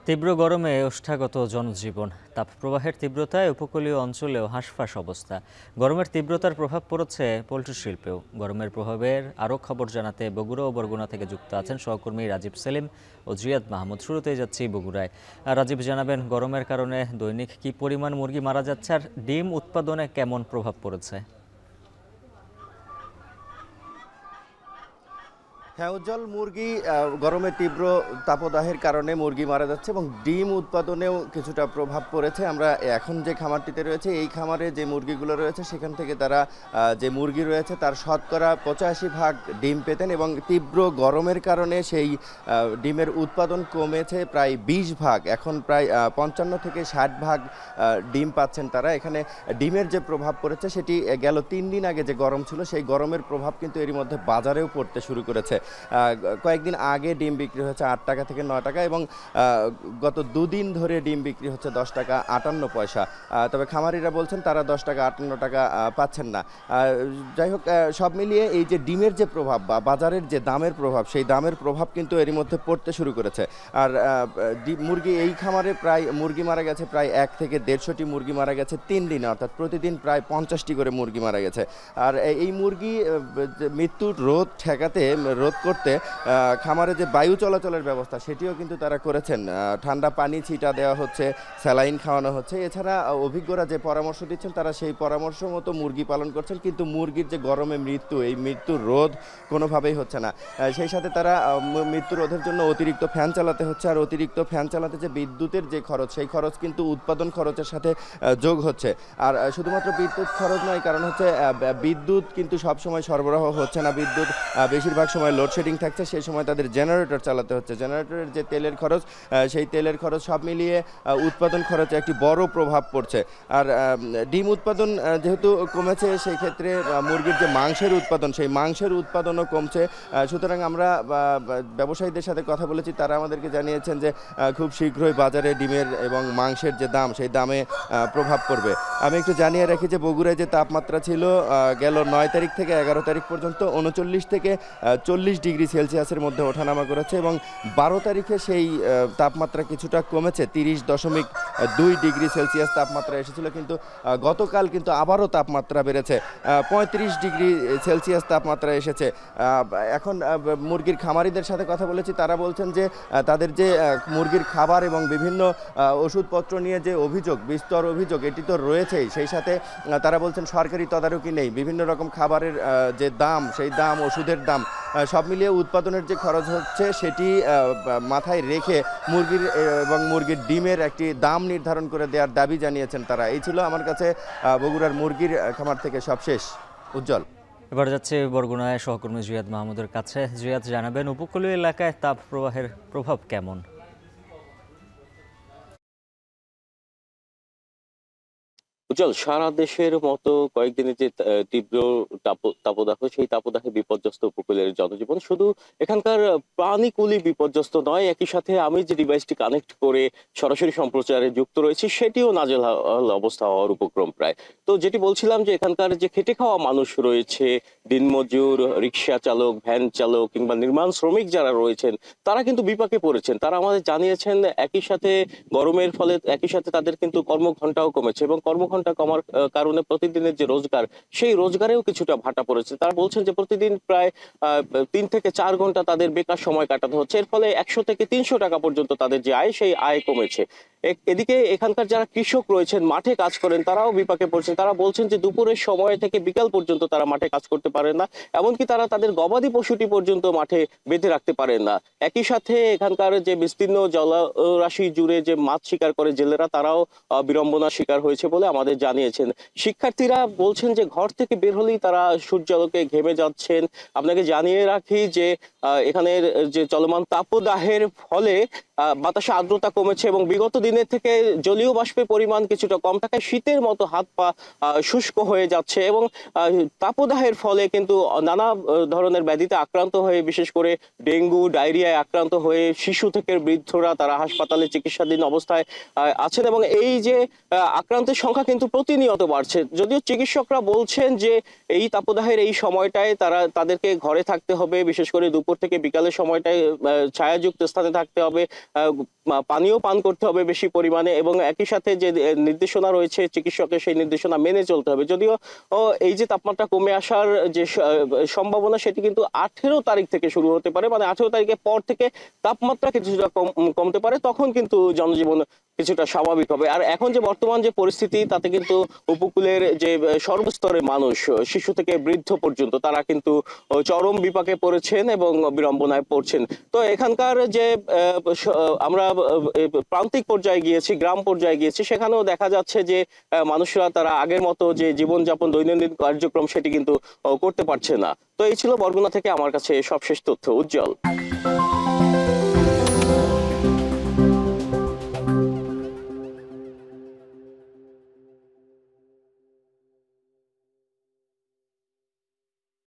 তীব্র গরমে ওষ্ঠাগত জনজীবন, তাপপ্রবাহের তীব্রতায় উপকূলীয় অঞ্চলেও হাঁসফাঁস অবস্থা। গরমের তীব্রতার প্রভাব পড়েছে পোল্ট্রি শিল্পেও। গরমের প্রভাবের আরও খবর জানাতে বগুড়া ও বরগুনা থেকে যুক্ত আছেন সহকর্মী রাজীব সেলিম ও জিয়াদ মাহমুদ। শুরুতেই যাচ্ছি বগুড়ায়। রাজীব, জানাবেন গরমের কারণে দৈনিক কী পরিমাণ মুরগি মারা যাচ্ছে আর ডিম উৎপাদনে কেমন প্রভাব পড়েছে? হ্যাঁ উজ্জ্বল, মুরগি গরমের তীব্র তাপদাহের কারণে মুরগি মারা যাচ্ছে এবং ডিম উৎপাদনেও কিছুটা প্রভাব পড়েছে। আমরা এখন যে খামারটিতে রয়েছে, এই খামারে যে মুরগিগুলো রয়েছে সেখান থেকে তারা যে মুরগি রয়েছে তার শতকরা 85 ভাগ ডিম পেতেন এবং তীব্র গরমের কারণে সেই ডিমের উৎপাদন কমেছে প্রায় 20 ভাগ। এখন প্রায় 55 থেকে 60 ভাগ ডিম পাচ্ছেন তারা। এখানে ডিমের যে প্রভাব পড়েছে সেটি গেল 3 দিন আগে যে গরম ছিল সেই গরমের প্রভাব কিন্তু এরই মধ্যে বাজারেও পড়তে শুরু করেছে। কয়েকদিন আগে ডিম বিক্রি হচ্ছে 8 টাকা থেকে 9 টাকা এবং গত 2 দিন ধরে ডিম বিক্রি হচ্ছে 10 টাকা 58 পয়সা। তবে খামারিরা বলছেন তারা 10 টাকা 58 টাকা পাচ্ছেন না। যাই হোক, সব মিলিয়ে এই যে ডিমের যে প্রভাব বা বাজারের যে দামের প্রভাব, সেই দামের প্রভাব কিন্তু এরই মধ্যে পড়তে শুরু করেছে। আর মুরগি এই খামারে প্রায় মুরগি মারা গেছে প্রায় 1 থেকে 150টি মুরগি মারা গেছে 3 দিনে, অর্থাৎ প্রতিদিন প্রায় 50টি করে মুরগি মারা গেছে। আর এই মুরগি মৃত্যুর রোধ করতে খামারে যে বায়ু চলাচলের ব্যবস্থা সেটিও কিন্তু তারা করেছেন। ঠান্ডা পানি ছিটা দেওয়া হচ্ছে, স্যালাইন খাওয়ানো হচ্ছে। এছাড়া অভিজ্ঞরা যে পরামর্শ দিচ্ছেন তারা সেই পরামর্শ মতো মুরগি পালন করছেন, কিন্তু মুরগির যে গরমে মৃত্যু, এই মৃত্যুর রোধ কোনোভাবেই হচ্ছে না। সেই সাথে তারা মৃত্যু রোধের জন্য অতিরিক্ত ফ্যান চালাতে হচ্ছে, আর অতিরিক্ত ফ্যান চালাতে যে বিদ্যুতের যে খরচ, সেই খরচ কিন্তু উৎপাদন খরচের সাথে যোগ হচ্ছে। আর শুধুমাত্র বিদ্যুৎ খরচ নয়, কারণ হচ্ছে বিদ্যুৎ কিন্তু সবসময় সরবরাহ হচ্ছে না। বিদ্যুৎ বেশিরভাগ সময় লোডশেডিং থাকছে, সেই সময় তাদের জেনারেটর চালাতে হচ্ছে। জেনারেটরের যে তেলের খরচ, সেই তেলের খরচ সব মিলিয়ে উৎপাদন খরচে একটি বড় প্রভাব পড়ছে। আর ডিম উৎপাদন যেহেতু কমেছে, সেই ক্ষেত্রে মুরগির যে মাংসের উৎপাদন, সেই মাংসের উৎপাদনও কমছে। সুতরাং আমরা ব্যবসায়ীদের সাথে কথা বলেছি, তারা আমাদেরকে জানিয়েছেন যে খুব শীঘ্রই বাজারে ডিমের এবং মাংসের যে দাম, সেই দামে প্রভাব পড়বে। আমি একটু জানিয়ে রাখি যে বগুড়ায় যে তাপমাত্রা ছিল গেল 9 তারিখ থেকে 11 তারিখ পর্যন্ত 39 থেকে 40 ডিগ্রি সেলসিয়াসের মধ্যে ওঠানামা করেছে এবং 12 তারিখে সেই তাপমাত্রা কিছুটা কমেছে, 30.2 ডিগ্রি সেলসিয়াস তাপমাত্রা এসেছিল। কিন্তু গতকাল কিন্তু আবারও তাপমাত্রা বেড়েছে, 35 ডিগ্রি সেলসিয়াস তাপমাত্রা এসেছে। এখন মুরগির খামারিদের সাথে কথা বলেছি, তারা বলছেন যে তাদের যে মুরগির খাবার এবং বিভিন্ন ওষুধপত্র নিয়ে যে বিস্তর অভিযোগ এটি তো রয়েছেই, সেই সাথে তারা বলছেন সরকারি তদারকি নেই। বিভিন্ন রকম খাবারের যে দাম, সেই দাম, ওষুধের দাম সব মিলিয়ে উৎপাদনের যে খরচ হচ্ছে সেটি মাথায় রেখে মুরগির ডিমের একটি দাম নির্ধারণ করে দেওয়ার দাবি জানিয়েছেন তারা। এই ছিল আমার কাছে বগুড়ার মুরগির খামার থেকে সবশেষ। উজ্জ্বল, এবার যাচ্ছে বরগুনায় সহকর্মী জিয়াদ মাহমুদের কাছে। জিয়াদ, জানাবেন উপকূলীয় এলাকায় তাপ প্রবাহের প্রভাব কেমন? উজ্জ্বল, সারা দেশের মতো কয়েকদিনের যে তীব্র তাপদাহ, সেই তাপদাহে বিপর্যস্ত উপকূলের জনজীবন। শুধু এখানকার প্রাণীকুলই বিপর্যস্ত নয়, একই সাথে আমি যে ডিভাইসটি কানেক্ট করে সরাসরি সম্প্রচারে যুক্ত রয়েছি সেটিও নাজেহাল অবস্থা হওয়ার উপক্রম প্রায়। তো যেটি বলছিলাম যে এখানকার যে খেটে খাওয়া মানুষ রয়েছে, দিনমজুর, রিক্সা চালক, ভ্যান চালক কিংবা নির্মাণ শ্রমিক যারা রয়েছেন, তারা কিন্তু বিপাকে পড়েছেন। তারা আমাদের জানিয়েছেন একই সাথে গরমের ফলে একই সাথে তাদের কিন্তু কর্মঘণ্টাও কমেছে এবং কর্মঘণ্টা কমার কারণে প্রতিদিনের যে রোজগার, সেই রোজগারেও কিছুটা ভাটা পড়েছে। তারা বলছেন যে প্রতিদিন প্রায় 3 থেকে 4 ঘন্টা তাদের বেকার সময় কাটাতে হচ্ছে। এর ফলে 100 থেকে 300 টাকা পর্যন্ত তাদের যে আয়, সেই আয় কমেছে। এদিকে এখানকার যারা কৃষক রয়েছেন, মাঠে কাজ করেন, তারাও বিপাকে পড়ছেন। তারা বলছেন যে দুপুরের সময় থেকে বিকাল পর্যন্ত তারা মাঠে কাজ করতে পারেন না, এমনকি তারা তাদের গবাদি পশুটি পর্যন্ত মাঠে বেঁধে রাখতে পারেন না। একই সাথে এখানকার যে বিস্তীর্ণ জলরাশি জুড়ে যে মাছ শিকার করে জেলেরা, তারাও বিড়ম্বনার শিকার হয়েছে বলে আমাদের জানিয়েছেন। শিক্ষার্থীরা বলছেন যে ঘর থেকে বের হলেই তারা সূর্যালোকে ঘেমে যাচ্ছেন। আপনাকে জানিয়ে রাখি যে এখানের যে চলমান তাপদাহের ফলে বাতাসে আর্দ্রতা কমেছে এবং বিগত দিনের থেকে জলীয় বাষ্পের পরিমাণ কিছুটা কম থাকায় শীতের মতো হাত পা শুষ্ক হয়ে যাচ্ছে এবং তাপদাহের ফলে কিন্তু নানা ধরনের ব্যাধিতে আক্রান্ত হয়ে, বিশেষ করে ডেঙ্গু, ডায়রিয়ায় আক্রান্ত হয়ে শিশু থেকে বৃদ্ধরা তারা হাসপাতালে চিকিৎসাধীন অবস্থায় আছেন এবং এই যে আক্রান্তের সংখ্যা কিন্তু প্রতিনিয়ত বাড়ছে। যদিও চিকিৎসকরা বলছেন যে এই তাপদাহের এই সময়টায় তাদেরকে ঘরে থাকতে হবে, বিশেষ করে দুপুর থেকে বিকালের সময়টায় ছায়াযুক্ত স্থানে থাকতে হবে, পানীয় পান করতে হবে বেশি পরিমাণে, এবং একই সাথে যে নির্দেশনা রয়েছে চিকিৎসকের সেই নির্দেশনা মেনে চলতে হবে। যদিও এই যে তাপমাত্রা কমে আসার যে সম্ভাবনা, সেটি কিন্তু 18 তারিখ থেকে শুরু হতে পারে, মানে 18 তারিখের পর থেকে তাপমাত্রা কিছুটা কমতে পারে, তখন কিন্তু জনজীবন কিছুটা স্বাভাবিক হবে। আর এখন যে বর্তমান যে পরিস্থিতি, তাতে কিন্তু উপকূলের যে সর্বস্তরের মানুষ, শিশু থেকে বৃদ্ধ পর্যন্ত, তারা কিন্তু চরম বিপাকে পড়েছেন এবং বিড়ম্বনায় পড়ছেন। তো এখানকার যে আমরা প্রান্তিক পর্যায়ে গিয়েছি, গ্রাম পর্যায়ে গিয়েছি, সেখানেও দেখা যাচ্ছে যে মানুষরা তারা আগের মতো যে জীবনযাপন, দৈনন্দিন কার্যক্রম, সেটি কিন্তু করতে পারছে না। তো এই ছিল বরগুনা থেকে আমার কাছে সবশেষ তথ্য। উজ্জ্বল।